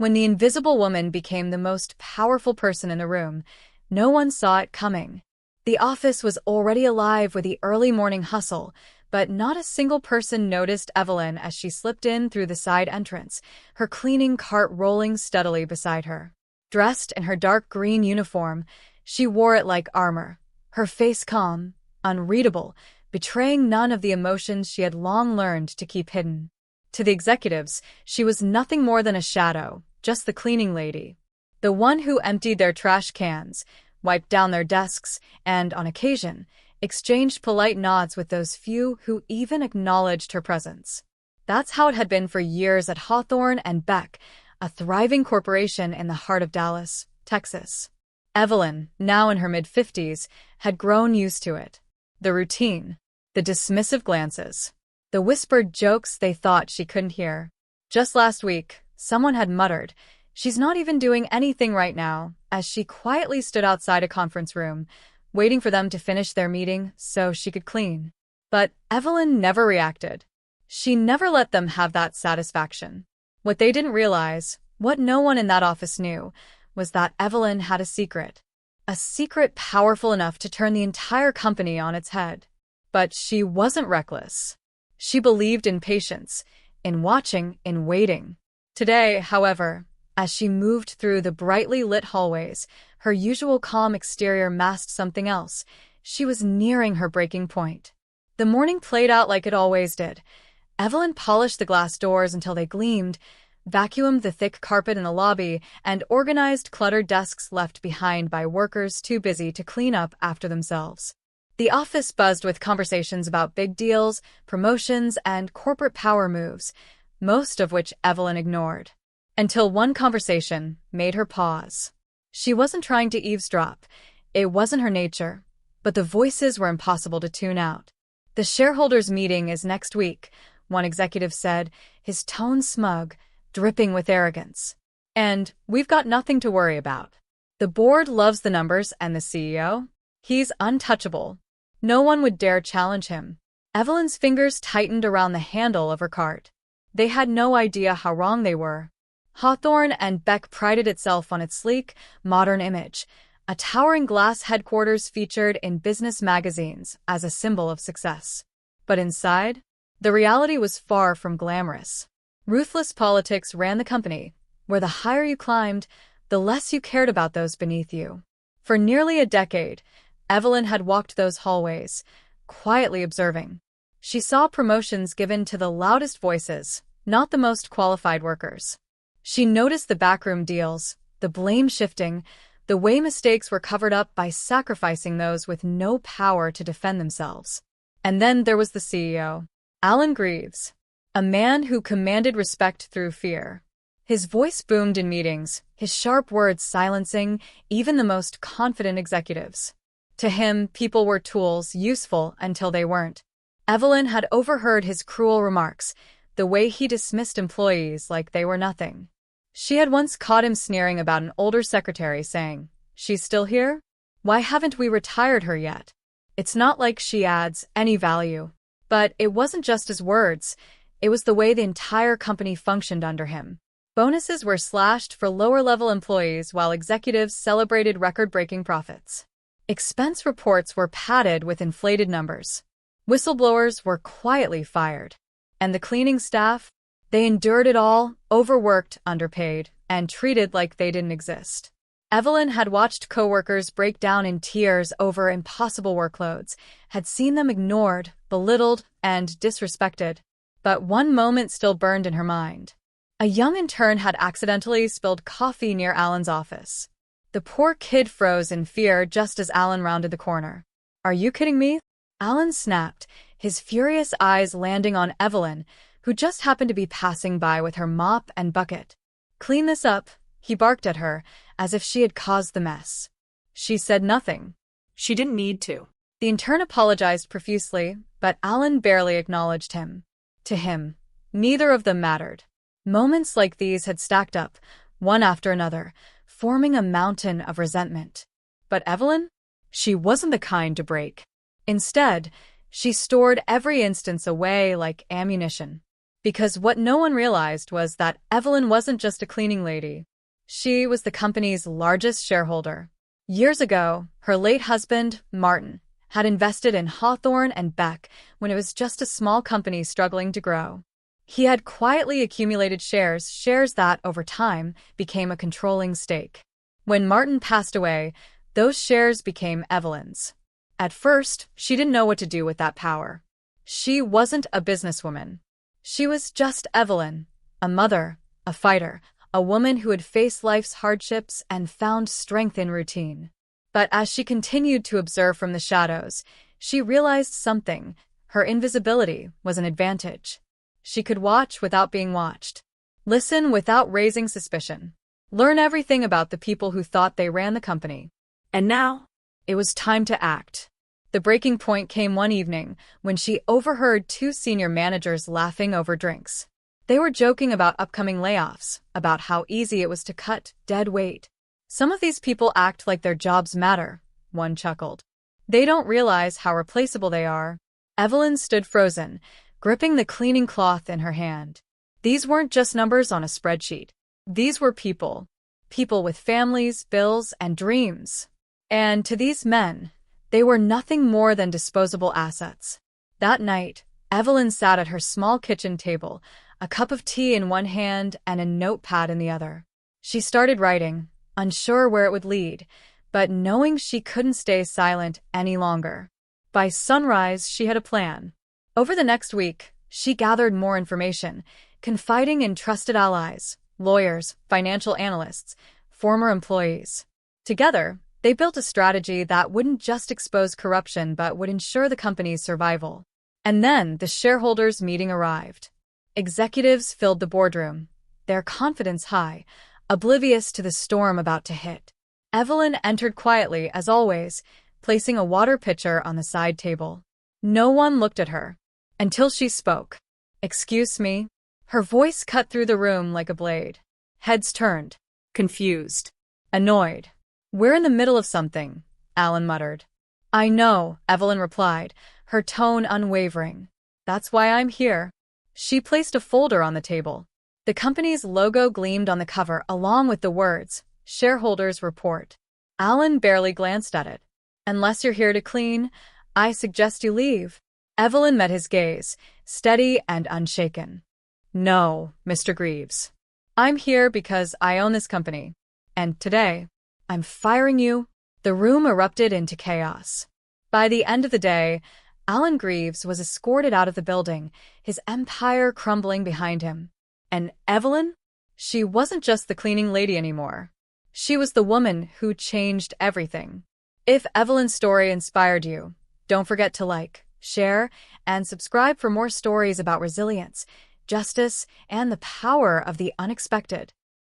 When the invisible woman became the most powerful person in the room, no one saw it coming. The office was already alive with the early morning hustle, but not a single person noticed Evelyn as she slipped in through the side entrance, her cleaning cart rolling steadily beside her. Dressed in her dark green uniform, she wore it like armor, her face calm, unreadable, betraying none of the emotions she had long learned to keep hidden. To the executives, she was nothing more than a shadow, just the cleaning lady. The one who emptied their trash cans, wiped down their desks, and, on occasion, exchanged polite nods with those few who even acknowledged her presence. That's how it had been for years at Hawthorne and Beck, a thriving corporation in the heart of Dallas, Texas. Evelyn, now in her mid-50s, had grown used to it. The routine, the dismissive glances, the whispered jokes they thought she couldn't hear. Just last week, someone had muttered, "She's not even doing anything right now," as she quietly stood outside a conference room, waiting for them to finish their meeting so she could clean. But Evelyn never reacted. She never let them have that satisfaction. What they didn't realize, what no one in that office knew, was that Evelyn had a secret. A secret powerful enough to turn the entire company on its head. But she wasn't reckless. She believed in patience, in watching, in waiting. Today, however, as she moved through the brightly lit hallways, her usual calm exterior masked something else. She was nearing her breaking point. The morning played out like it always did. Evelyn polished the glass doors until they gleamed, vacuumed the thick carpet in the lobby, and organized cluttered desks left behind by workers too busy to clean up after themselves. The office buzzed with conversations about big deals, promotions, and corporate power moves, most of which Evelyn ignored. Until one conversation made her pause. She wasn't trying to eavesdrop. It wasn't her nature. But the voices were impossible to tune out. "The shareholders' meeting is next week," one executive said, his tone smug, dripping with arrogance. "And we've got nothing to worry about. The board loves the numbers and the CEO. He's untouchable. No one would dare challenge him." Evelyn's fingers tightened around the handle of her cart. They had no idea how wrong they were. Hawthorne and Beck prided itself on its sleek, modern image, a towering glass headquarters featured in business magazines as a symbol of success. But inside, the reality was far from glamorous. Ruthless politics ran the company, where the higher you climbed, the less you cared about those beneath you. For nearly a decade, Evelyn had walked those hallways, quietly observing. She saw promotions given to the loudest voices, not the most qualified workers. She noticed the backroom deals, the blame shifting, the way mistakes were covered up by sacrificing those with no power to defend themselves. And then there was the CEO, Alan Greaves, a man who commanded respect through fear. His voice boomed in meetings, his sharp words silencing even the most confident executives. To him, people were tools, useful until they weren't. Evelyn had overheard his cruel remarks, the way he dismissed employees like they were nothing. She had once caught him sneering about an older secretary, saying, "She's still here? Why haven't we retired her yet? It's not like she adds any value." But it wasn't just his words, it was the way the entire company functioned under him. Bonuses were slashed for lower-level employees while executives celebrated record-breaking profits. Expense reports were padded with inflated numbers. Whistleblowers were quietly fired. And the cleaning staff? They endured it all, overworked, underpaid, and treated like they didn't exist. Evelyn had watched coworkers break down in tears over impossible workloads, had seen them ignored, belittled, and disrespected. But one moment still burned in her mind. A young intern had accidentally spilled coffee near Alan's office. The poor kid froze in fear just as Alan rounded the corner. "Are you kidding me?" Alan snapped, his furious eyes landing on Evelyn, who just happened to be passing by with her mop and bucket. "Clean this up," he barked at her, as if she had caused the mess. She said nothing. She didn't need to. The intern apologized profusely, but Alan barely acknowledged him. To him, neither of them mattered. Moments like these had stacked up, one after another, forming a mountain of resentment. But Evelyn? She wasn't the kind to break. Instead, she stored every instance away like ammunition. Because what no one realized was that Evelyn wasn't just a cleaning lady. She was the company's largest shareholder. Years ago, her late husband, Martin, had invested in Hawthorne and Beck when it was just a small company struggling to grow. He had quietly accumulated shares that, over time, became a controlling stake. When Martin passed away, those shares became Evelyn's. At first, she didn't know what to do with that power. She wasn't a businesswoman. She was just Evelyn, a mother, a fighter, a woman who had faced life's hardships and found strength in routine. But as she continued to observe from the shadows, she realized something. Her invisibility was an advantage. She could watch without being watched, listen without raising suspicion, learn everything about the people who thought they ran the company. And now, it was time to act. The breaking point came one evening when she overheard two senior managers laughing over drinks. They were joking about upcoming layoffs, about how easy it was to cut dead weight. Some of these people act like their jobs matter, one chuckled. They don't realize how replaceable they are. Evelyn stood frozen, gripping the cleaning cloth in her hand. These weren't just numbers on a spreadsheet. These were people. People with families, bills, and dreams. And to these men, they were nothing more than disposable assets. That night, Evelyn sat at her small kitchen table, a cup of tea in one hand and a notepad in the other. She started writing, unsure where it would lead, but knowing she couldn't stay silent any longer. By sunrise, she had a plan. Over the next week, she gathered more information, confiding in trusted allies, lawyers, financial analysts, former employees. Together, they built a strategy that wouldn't just expose corruption but would ensure the company's survival. And then the shareholders' meeting arrived. Executives filled the boardroom, their confidence high, oblivious to the storm about to hit. Evelyn entered quietly, as always, placing a water pitcher on the side table. No one looked at her. Until she spoke. "Excuse me?" Her voice cut through the room like a blade. Heads turned. Confused. Annoyed. "We're in the middle of something," Alan muttered. "I know," Evelyn replied, her tone unwavering. "That's why I'm here." She placed a folder on the table. The company's logo gleamed on the cover along with the words, "Shareholders Report." Alan barely glanced at it. "Unless you're here to clean, I suggest you leave." Evelyn met his gaze, steady and unshaken. "No, Mr. Greaves. I'm here because I own this company. And today, I'm firing you." The room erupted into chaos. By the end of the day, Alan Greaves was escorted out of the building, his empire crumbling behind him. And Evelyn? She wasn't just the cleaning lady anymore. She was the woman who changed everything. If Evelyn's story inspired you, don't forget to like, share, and subscribe for more stories about resilience, justice, and the power of the unexpected.